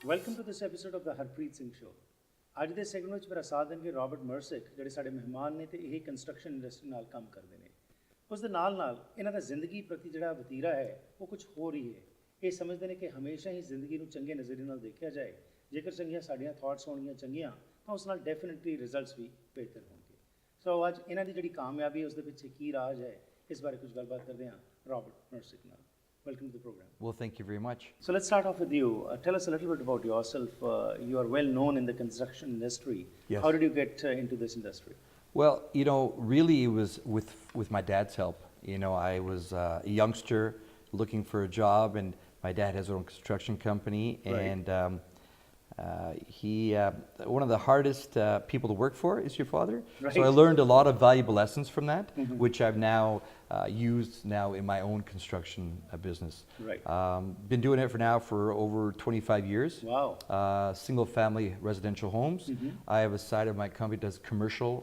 Welcome to this episode of the Harpreet Singh show. ਅੱਜ ਦੇ segment ਵਿੱਚ ਮੇਰਾ ਸਾਥ ਦੇਣਗੇ ਰੌਬਰਟ ਮਰਸਿਕ, ਜਿਹੜੇ ਸਾਡੇ ਮਹਿਮਾਨ ਨੇ ਤੇ ਇਹ ਕੰਸਟਰਕਸ਼ਨ ਇੰਡਸਟਰੀ ਨਾਲ ਕੰਮ ਕਰਦੇ ਨੇ। ਉਸ ਦੇ ਨਾਲ ਨਾਲ ਇਹਨਾਂ ਦਾ ਜ਼ਿੰਦਗੀ ਪ੍ਰਤੀ ਜਿਹੜਾ ਵਤੀਰਾ ਹੈ ਉਹ ਕੁਝ ਹੋਰ ਹੀ ਹੈ। ਇਹ ਸਮਝਦੇ ਨੇ ਕਿ ਹਮੇਸ਼ਾ ਹੀ ਜ਼ਿੰਦਗੀ ਨੂੰ ਚੰਗੇ ਨਜ਼ਰੀਏ ਨਾਲ ਦੇਖਿਆ ਜਾਏ। ਜੇਕਰ ਚੰਗੀਆਂ ਸਾਡੀਆਂ ਥਾਟਸ ਹੋਣਗੀਆਂ ਚੰਗੀਆਂ ਤਾਂ ਉਸ ਨਾਲ ਡੈਫੀਨਿਟਲੀ ਰਿਜ਼ਲਟਸ ਵੀ ਬਿਹਤਰ ਹੋਣਗੇ। ਸੋ ਅੱਜ ਇਹਨਾਂ ਦੀ ਜਿਹੜੀ ਕਾਮਯਾਬੀ ਹੈ ਉਸ ਦੇ ਪਿੱਛੇ ਕੀ ਰਾਜ ਹੈ, ਇਸ ਬਾਰੇ ਕੁਝ ਗੱਲਬਾਤ ਕਰਦੇ ਹਾਂ ਰੌਬਰਟ ਮਰਸਿਕ ਨਾਲ। Welcome to the program. Well, thank you very much. So let's start off with you. Tell us a little bit about yourself. You are well known in the construction industry. Yes. How did you get into this industry? Well, really it was with my dad's help. I was a youngster looking for a job, and my dad has his own construction company, Right. and he one of the hardest people to work for is your father. Right. So I learned a lot of valuable lessons from that, Mm-hmm. which I've now used now in my own construction business. Right. Been doing it for over 25 years. Wow. Single family residential homes. Mm-hmm. I have a side of my company that does commercial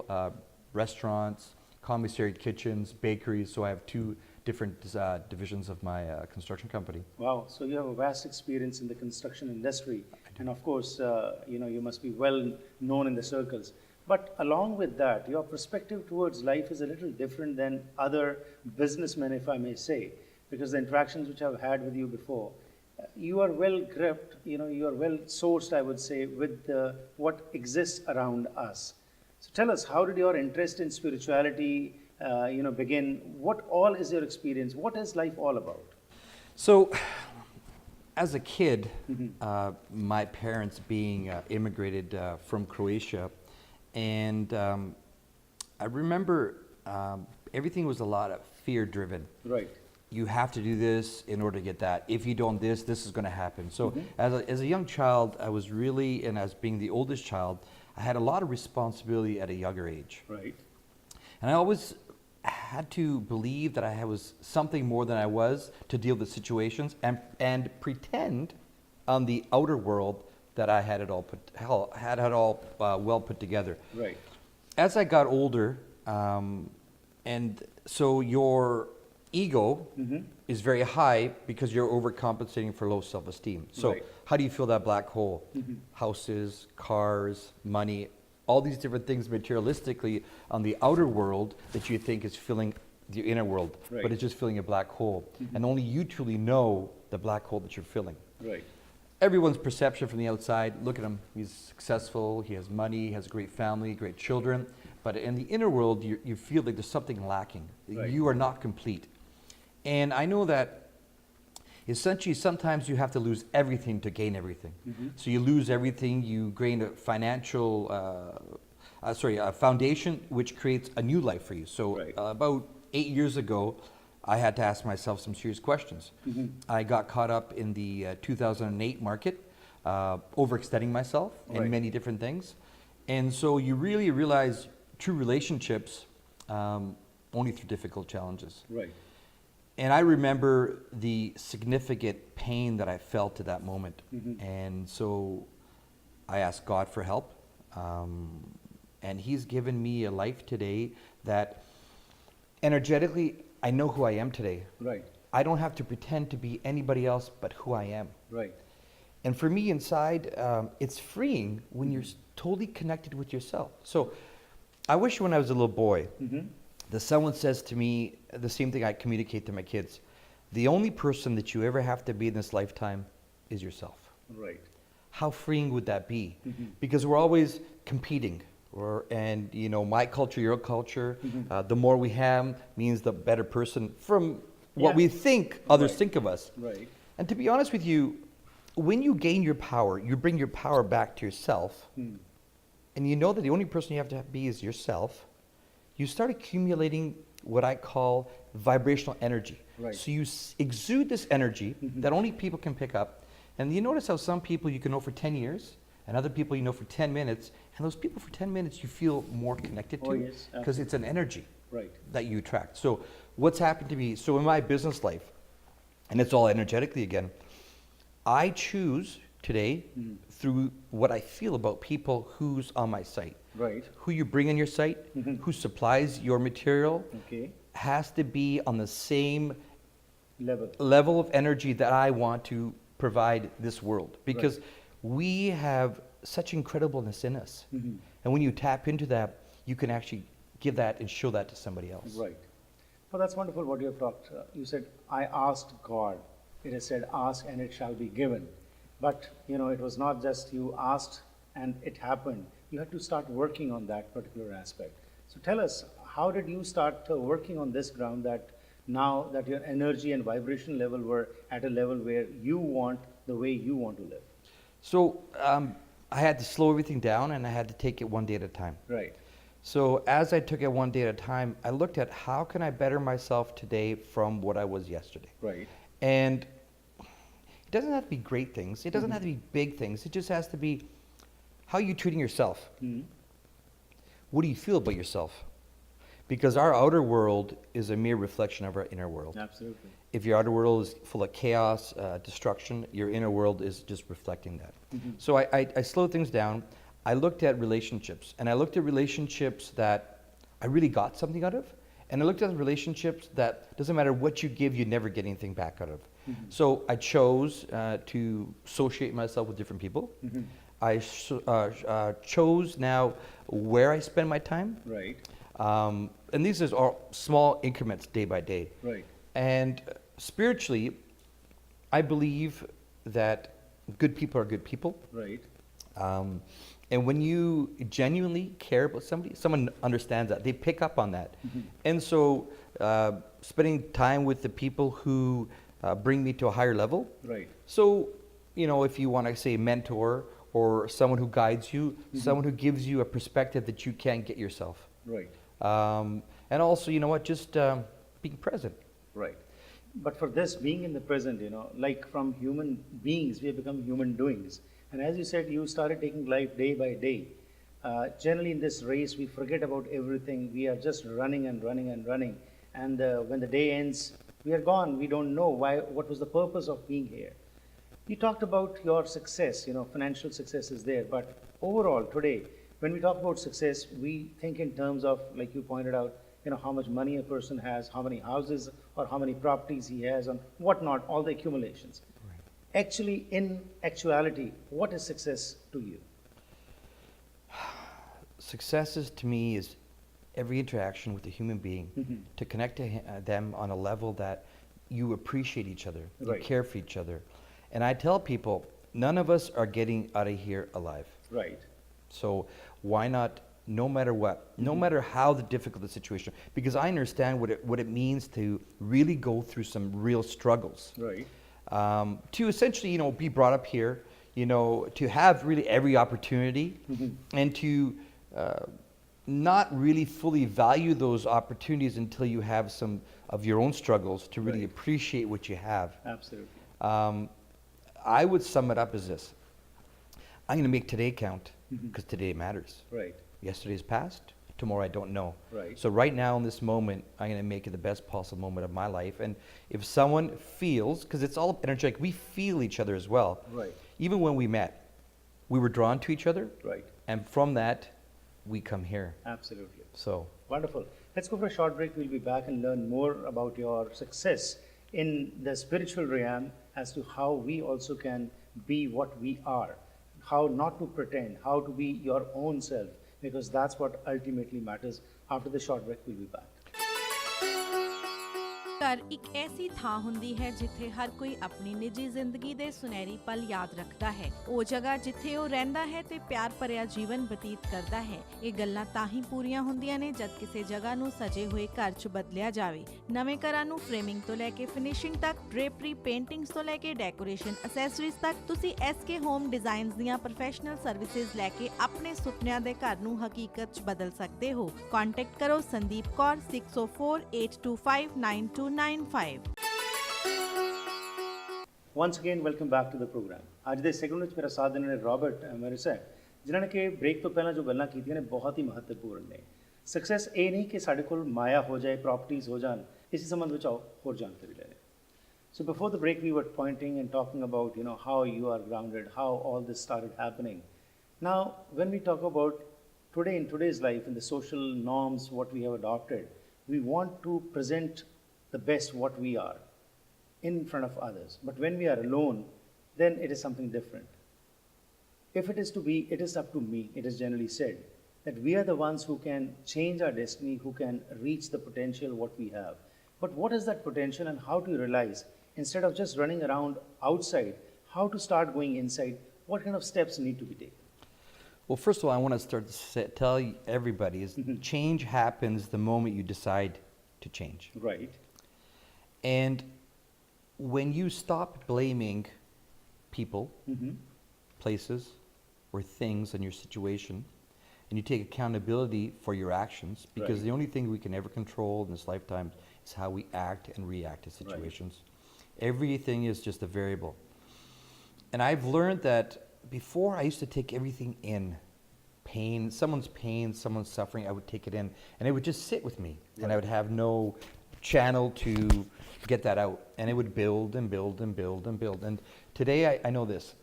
restaurants, commissary kitchens, bakeries. So I have two different divisions of my construction company. Wow. So you have a vast experience in the construction industry. And of course, you must be well known in the circles. But along with that, your perspective towards life is a little different than other businessmen, if I may say, because the interactions which I've had with you before, you are well gripped, you are well sourced, I would say, with what exists around us. So tell us, how did your interest in spirituality, begin? What all is your experience? What is life all about? So, as a kid, Mm-hmm. My parents being immigrated from Croatia, and I remember everything was a lot of fear-driven. Right. You have to do this in order to get that. If you don't this is going to happen. So Mm-hmm. as a young child, I was really, and as being the oldest child, I had a lot of responsibility at a younger age. Right. And I always had to believe that I was something more than I was to deal with situations and pretend on the outer world that I had it all well put together. Right. As I got older, and so your ego Mm-hmm. is very high because you're overcompensating for low self-esteem. So Right. how do you fill that black hole? Mm-hmm. Houses, cars, money, all these different things materialistically on the outer world that you think is filling the inner world, Right. but it's just filling a black hole. And only you truly know the black hole that you're filling. Right. Everyone's perception from the outside, look at him, he's successful, he has money, he has a great family, great children. But in the inner world, you feel like there's something lacking. Right. You are not complete. And I know that essentially sometimes you have to lose everything to gain everything. Mm-hmm. So you lose everything, you gain a financial, a foundation which creates a new life for you. So Right. About 8 years ago, I had to ask myself some serious questions. Mm-hmm. I got caught up in the 2008 market, overextending myself in Right. many different things. And so you really realize true relationships only through difficult challenges. Right. And I remember the significant pain that I felt at that moment. Mm-hmm. And so I asked God for help. And He's given me a life today that energetically, I know who I am today. Right. I don't have to pretend to be anybody else but who I am. Right. And for me inside, it's freeing when you're totally connected with yourself. So I wish when I was a little boy, Mm-hmm. that someone says to me the same thing I communicate to my kids. The only person that you ever have to be in this lifetime is yourself. Right. How freeing would that be? Mm-hmm. Because we're always competing. And my culture, your culture, Mm-hmm. the more we have means the better person from what Yeah. we think others Right. think of us. Right. And to be honest with you, when you gain your power, you bring your power back to yourself, Hmm. and you know that the only person you have to be is yourself, you start accumulating what I call vibrational energy. Right. So you exude this energy Mhm. that only people can pick up. And you notice how some people you can know for 10 years, and other people you know for 10 minutes, and those people for 10 minutes you feel more connected Oh, to, yes, because it's an energy Right. that you attract. So what's happened to me, so in my business life, and it's all energetically again, I choose today through what I feel about people who's on my site. Right. Who you bring on your site, who supplies your material, Okay. has to be on the same Level. level of energy that I want to provide this world. Because we have such incredibleness in us. And when you tap into that, you can actually give that and show that to somebody else. Right. Well, that's wonderful what you have talked. You said, I asked God. It is said, ask and it shall be given. But, you know, it was not just you asked and it happened. You had to start working on that particular aspect. So tell us, how did you start working on this ground that now that your energy and vibration level were at a level where you want the way you want to live? So I had to slow everything down and I had to take it one day at a time. Right. So as I took it one day at a time, I looked at how can I better myself today from what I was yesterday. Right. And it doesn't have to be great things. It doesn't have to be big things. It just has to be how are you treating yourself? What do you feel about yourself? Because our outer world is a mere reflection of our inner world. Absolutely. If your outer world is full of chaos, destruction, your inner world is just reflecting that. So I slowed things down. I looked at relationships, and I looked at relationships that I really got something out of, and I looked at relationships that doesn't matter what you give, you never get anything back out of. So I chose to associate myself with different people. I chose now where I spend my time. Right. And these are all small increments day by day. Right. And spiritually, I believe that good people are good people. Right. And when you genuinely care about somebody, someone understands that. They pick up on that. And so spending time with the people who bring me to a higher level. Right. So, you know, if you want to say mentor or someone who guides you, someone who gives you a perspective that you can't get yourself. Right. And also, you know what, just being present. Right. But for this, being in the present, you know, like from human beings, we have become human doings. And as you said, you started taking life day by day. Generally in this race, we forget about everything. We are just running and running and running. And when the day ends, we are gone. We don't know what was the purpose of being here. You talked about your success, you know, financial success is there. But overall today, when we talk about success, we think in terms of, like you pointed out, you know, how much money a person has, how many houses or how many properties he has, and whatnot, all the accumulations. Right. Actually, in actuality, what is success to you? Success is, to me, is every interaction with a human being, to connect to them on a level that you appreciate each other, you care for each other. And I tell people, none of us are getting out of here alive. Right. So why not, no matter what, no matter how difficult the situation, because I understand what it means to really go through some real struggles. Right. To essentially, you know, be brought up here, you know, to have really every opportunity, and to not really fully value those opportunities until you have some of your own struggles to really appreciate what you have. Absolutely. I would sum it up as this. I'm going to make today count because today matters. Right. Yesterday's past, tomorrow I don't know. Right. So right now in this moment, I'm going to make it the best possible moment of my life. And if someone feels, because it's all energetic, we feel each other as well. Right. Even when we met, we were drawn to each other. Right. And from that, we come here. Absolutely. So. Wonderful. Let's go for a short break. We'll be back and learn more about your success in the spiritual realm as to how we also can be what we are, how not to pretend, how to be your own self, because that's what ultimately matters. After the short break, we'll be back. ਘਰ ਇੱਕ ਐਸੀ ਥਾਂ ਹੁੰਦੀ ਹੈ ਜਿੱਥੇ ਹਰ ਕੋਈ ਆਪਣੀ ਨਿੱਜੀ ਜ਼ਿੰਦਗੀ ਦੇ ਸੁਨਹਿਰੀ ਪਲ ਯਾਦ ਰੱਖਦਾ ਹੈ। ਉਹ ਜਗ੍ਹਾ ਜਿੱਥੇ ਉਹ ਰਹਿੰਦਾ ਹੈ ਤੇ ਪਿਆਰ ਭਰਿਆ ਜੀਵਨ ਬਤੀਤ ਕਰਦਾ ਹੈ। ਇਹ ਗੱਲਾਂ ਤਾਂ ਹੀ ਪੂਰੀਆਂ ਹੁੰਦੀਆਂ ਨੇ ਜਦ ਕਿਸੇ ਜਗ੍ਹਾ ਨੂੰ ਸਜੇ ਹੋਏ ਘਰ 'ਚ ਬਦਲਿਆ ਜਾਵੇ। ਨਵੇਂ ਘਰਾਂ ਨੂੰ ਫਰੇਮਿੰਗ ਤੋਂ ਲੈ ਕੇ ਫਿਨਿਸ਼ਿੰਗ ਤੱਕ, ਡ੍ਰੇਪਰੀ, ਪੇਂਟਿੰਗਸ ਤੋਂ ਲੈ ਕੇ ਡੈਕੋਰੇਸ਼ਨ, ਅਸੈਸਰੀਜ਼ ਤੱਕ ਤੁਸੀਂ SK ਹੋਮ ਡਿਜ਼ਾਈਨਸ ਦੀਆਂ ਪ੍ਰੋਫੈਸ਼ਨਲ ਸਰਵਿਸਿਜ਼ ਲੈ ਕੇ ਆਪਣੇ ਸੁਪਨਿਆਂ ਦੇ ਘਰ ਨੂੰ ਹਕੀਕਤ 'ਚ ਬਦਲ ਸਕਦੇ ਹੋ। ਕੰਟੈਕਟ ਕਰੋ Sandeep Kaur 6048259295। Once again, welcome back to the program. ਅੱਜ ਦੇ ਸੈਗਮੈਂਟ ਵਿੱਚ ਮੇਰਾ ਸਾਥ ਦੇਣ ਵਾਲੇ ਰੌਬਰਟ ਮੈਰਿਸ ਹੈ, ਜਿਨ੍ਹਾਂ ਨੇ ਕਿ ਬ੍ਰੇਕ ਤੋਂ ਪਹਿਲਾਂ ਜੋ ਗੱਲਾਂ ਕੀਤੀਆਂ ਨੇ ਬਹੁਤ ਹੀ ਮਹੱਤਵਪੂਰਨ ਨੇ। ਸਕਸੈਸ ਇਹ ਨਹੀਂ ਕਿ ਸਾਡੇ ਕੋਲ ਮਾਇਆ ਹੋ ਜਾਏ, ਪ੍ਰੋਪਰਟੀਜ਼ ਹੋ ਜਾਣ। ਇਸੇ ਸੰਬੰਧ ਵਿੱਚ ਆਓ ਹੋਰ ਜਾਣਕਾਰੀ ਲੈ ਲਈਏ। So before the break, we were pointing and talking about, how you are grounded, how all this started happening. Now, when we talk about today, in today's life, in the social norms, what we have adopted, we want to present the best what we are in front of others. But when we are alone, then it is something different. If it is to be, it is up to me, it is generally said, that we are the ones who can change our destiny, who can reach the potential what we have. But what is that potential and how to realize, instead of just running around outside, how to start going inside, what kind of steps need to be taken? Well, first of all, I want to start to tell everybody is change happens the moment you decide to change. Right. And when you stop blaming people, places, or things in your situation, and you take accountability for your actions, because Right. the only thing we can ever control in this lifetime is how we act and react to situations. Everything is just a variable. And I've learned that before I used to take everything in. Pain, someone's suffering, I would take it in, and it would just sit with me, and I would have no channel to get that out, and it would build and build and build and build. And today I know this.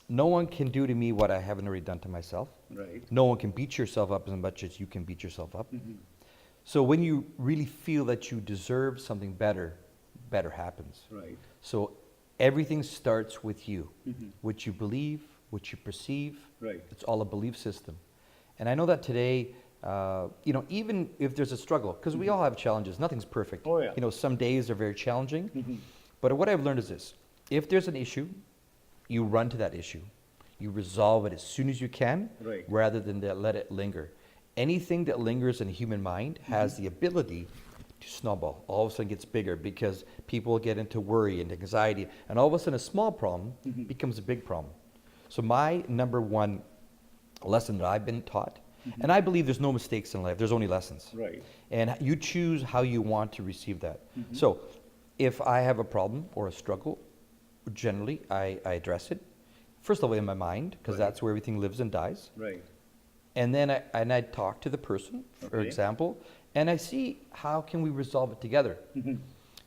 No one can do to me what I haven't already done to myself. Right. No one can beat yourself up as much as you can beat yourself up. So when you really feel that you deserve something better, better happens. Right. So everything starts with you. What you believe, what you perceive. Right. It's all a belief system. And I know that today, even if there's a struggle, because we all have challenges, nothing's perfect. Oh, yeah. Some days are very challenging. But what I've learned is this: if there's an issue, you run to that issue. You resolve it as soon as you can, Right. rather than let it linger. Anything that lingers in the human mind has the ability to snowball. All of a sudden gets bigger because people get into worry and anxiety, and all of a sudden a small problem becomes a big problem. So my number one lesson that I've been taught, and I believe there's no mistakes in life, there's only lessons. Right. And you choose how you want to receive that. So if I have a problem or a struggle, generally I address it, first of all in my mind, because Right. that's where everything lives and dies. Right. And then I talk to the person, for Okay. example, and I see how can we resolve it together.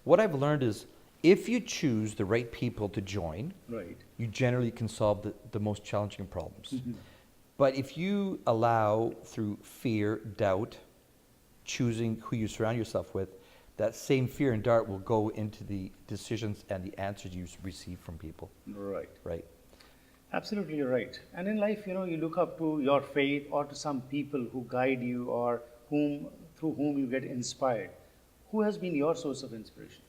What I've learned is if you choose the right people to join, Right. you generally can solve the most challenging problems. But if you allow, through fear, doubt, choosing who you surround yourself with, that same fear and doubt will go into the decisions and the answers you receive from people, Right. right? Absolutely right. And in life, you look up to your faith or to some people who guide you or through whom you get inspired. Who has been your source of inspiration?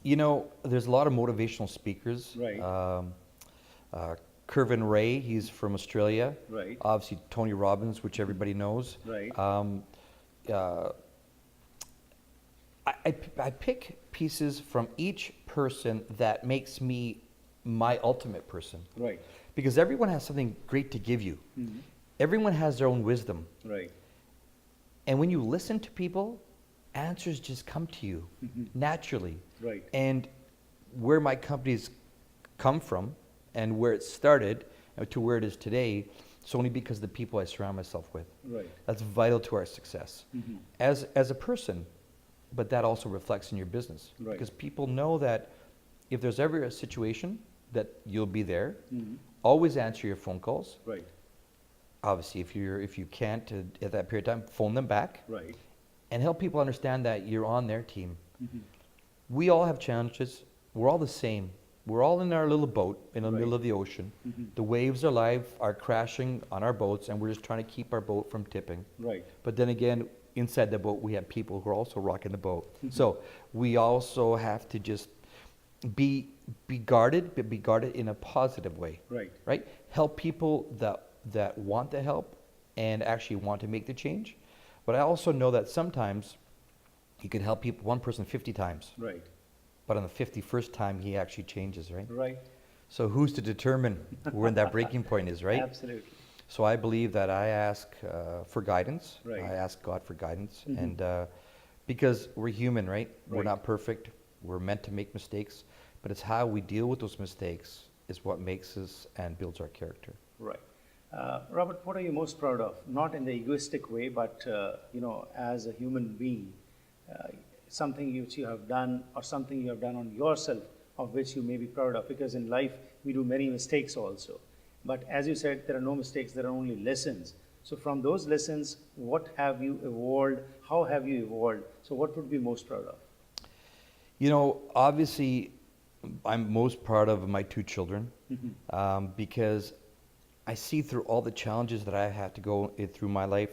There's a lot of motivational speakers. Right. Kervin Ray, he's from Australia. Right. Obviously, Tony Robbins, which everybody knows. Right. I pick pieces from each person that makes me my ultimate person. Right. Because everyone has something great to give you. Everyone has their own wisdom. Right. And when you listen to people, answers just come to you naturally. Right. And where my company's come from and where it started to where it is today, it's only because of the people I surround myself with. Right. That's vital to our success as a person, but that also reflects in your business. Right. Because people know that if there's ever a situation that you'll be there, always answer your phone calls. Right. Obviously, if you can't at that period of time, phone them back. Right. And help people understand that you're on their team. We all have challenges. We're all the same. We're all in our little boat in the middle of the ocean. The waves of life are crashing on our boats, and we're just trying to keep our boat from tipping. Right. But then again, inside the boat, we have people who are also rocking the boat. So we also have to just be guarded, but be guarded in a positive way. Right. Right? Help people that want the help and actually want to make the change. But I also know that sometimes you can help one person 50 times. Right. But on the 51st time, he actually changes, right? Right. So who's to determine where that breaking point is, right? Absolutely. So I believe that I ask for guidance. Right. I ask God for guidance. And because we're human, right? We're Right. not perfect. We're meant to make mistakes. But it's how we deal with those mistakes is what makes us and builds our character. Right. Robert, what are you most proud of? Not in the egoistic way, but as a human being, something which you have done or something you have done on yourself of which you may be proud of, because in life we do many mistakes also. But as you said, there are no mistakes, there are only lessons. So from those lessons, what have you evolved? How have you evolved? So what would you be most proud of? You know, obviously, I'm most proud of my two children because I see through all the challenges that I had to go through my life,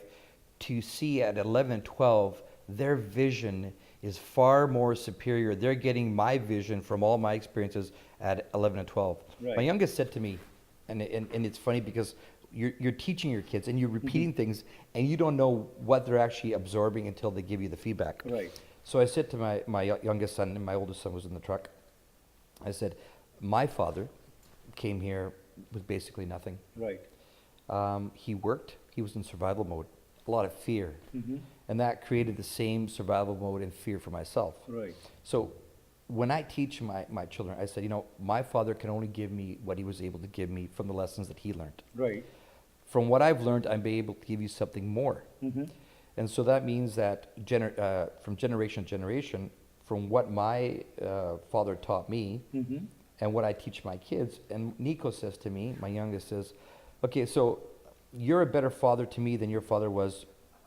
to see at 11 and 12, their vision is far more superior. They're getting my vision from all my experiences at 11 and 12. Right. My youngest said to me, and it's funny because you're teaching your kids and you're repeating things and you don't know what they're actually absorbing until they give you the feedback. Right. So I said to my youngest son, and my oldest son was in the truck, I said, my father came here with basically nothing. Right. He worked, he was in survival mode, a lot of fear. Mm-hmm. And that created the same survival mode and fear for myself. Right. So when I teach my children, I said, you know, my father can only give me what he was able to give me from the lessons that he learned. Right. From what I've learned, I'm able to give you something more. Mm-hmm. And so that means that from generation to generation, from what my father taught me Mm-hmm. and what I teach my kids, and Nico says to me, my youngest says, okay, so you're a better father to me than your father was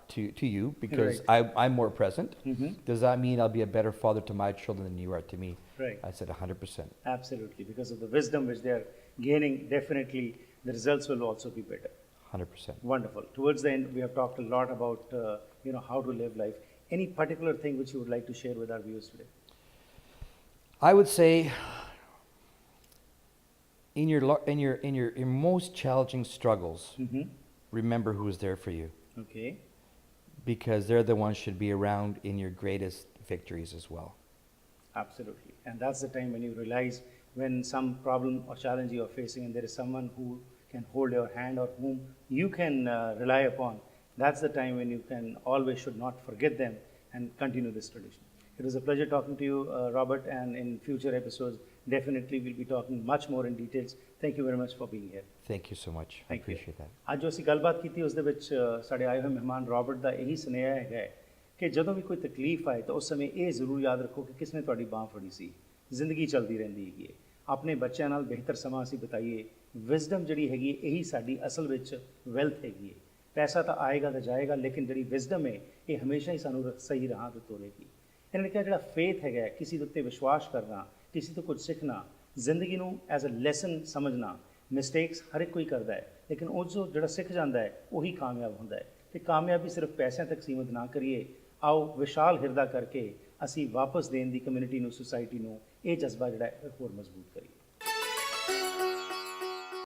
to you because I'm more present. Mm-hmm. Does that mean I'll be a better father to my children than you are to me? Right. I said 100%. Absolutely. Because of the wisdom which they are gaining, definitely the results will also be better. 100%. Wonderful. Towards the end, we have talked a lot about how to live life. Any particular thing which you would like to share with our viewers today? I would say in your most challenging struggles, Mm-hmm. remember who is there for you, Okay. because they're the ones should be around in your greatest victories as well. Absolutely. And that's the time when you realize when some problem or challenge you are facing and there is someone who can hold your hand or whom you can rely upon, that's the time when you can always should not forget them and continue this tradition. It was a pleasure talking to you, Robert, and in future episodes, definitely we'll be talking much more in details. Thank you very much for being here. Thank you so much. I Thank you. appreciate that. ਅੱਜ ਜੋ ਅਸੀਂ ਗੱਲਬਾਤ ਕੀਤੀ ਉਸ ਦੇ ਵਿੱਚ ਸਾਡੇ ਆਏ ਹੋਏ ਮਹਿਮਾਨ ਰਾਬਰਟ ਦਾ ਇਹੀ ਸੁਨੇਹਾ ਹੈਗਾ ਹੈ ਕਿ ਜਦੋਂ ਵੀ ਕੋਈ ਤਕਲੀਫ ਆਏ ਤਾਂ ਉਸ ਸਮੇਂ ਇਹ ਜ਼ਰੂਰ ਯਾਦ ਰੱਖੋ ਕਿ ਕਿਸ ਨੇ ਤੁਹਾਡੀ ਬਾਂਹ ਫੜੀ ਸੀ। ਜ਼ਿੰਦਗੀ ਚੱਲਦੀ ਰਹਿੰਦੀ ਹੈਗੀ ਹੈ। ਆਪਣੇ ਬੱਚਿਆਂ ਨਾਲ ਬਿਹਤਰ ਸਮਾਂ ਅਸੀਂ ਬਿਤਾਈਏ। ਵਿਜ਼ਡਮ ਜਿਹੜੀ ਹੈਗੀ ਇਹੀ ਸਾਡੀ ਅਸਲ ਵਿੱਚ ਵੈਲਥ ਹੈਗੀ ਹੈ। ਪੈਸਾ ਤਾਂ ਆਏਗਾ ਤਾਂ ਜਾਏਗਾ, ਲੇਕਿਨ ਜਿਹੜੀ ਵਿਜ਼ਡਮ ਹੈ ਇਹ ਹਮੇਸ਼ਾ ਹੀ ਸਾਨੂੰ ਸਹੀ ਰਾਹ ਤੇ ਤੋਰੇਗੀ। ਇਹਨਾਂ ਨੇ ਕਿਹਾ ਜਿਹੜਾ ਫੇਥ ਹੈਗਾ, ਕਿਸੇ ਦੇ ਉੱਤੇ ਵਿਸ਼ਵਾਸ ਕਰਨਾ, ਕਿਸੇ ਤੋਂ ਕੁਝ ਸਿੱਖਣਾ, ਜ਼ਿੰਦਗੀ ਨੂੰ ਐਜ਼ ਅ ਲੈਸਨ ਸਮਝਣਾ। ਮਿਸਟੇਕਸ ਹਰ ਇੱਕ ਕੋਈ ਕਰਦਾ ਹੈ, ਲੇਕਿਨ ਉਹ ਜਿਹੜਾ ਸਿੱਖ ਜਾਂਦਾ ਹੈ ਉਹੀ ਕਾਮਯਾਬ ਹੁੰਦਾ ਹੈ। ਅਤੇ ਕਾਮਯਾਬੀ ਸਿਰਫ ਪੈਸਿਆਂ ਤੱਕ ਸੀਮਿਤ ਨਾ ਕਰੀਏ। ਆਓ ਵਿਸ਼ਾਲ ਹਿਰਦਾ ਕਰਕੇ ਅਸੀਂ ਵਾਪਸ ਦੇਣ ਦੀ ਕਮਿਊਨਿਟੀ ਨੂੰ, ਸੁਸਾਇਟੀ ਨੂੰ ਇਹ ਜਜ਼ਬਾ ਜਿਹੜਾ ਹੈ ਹੋਰ ਮਜ਼ਬੂਤ ਕਰੀਏ।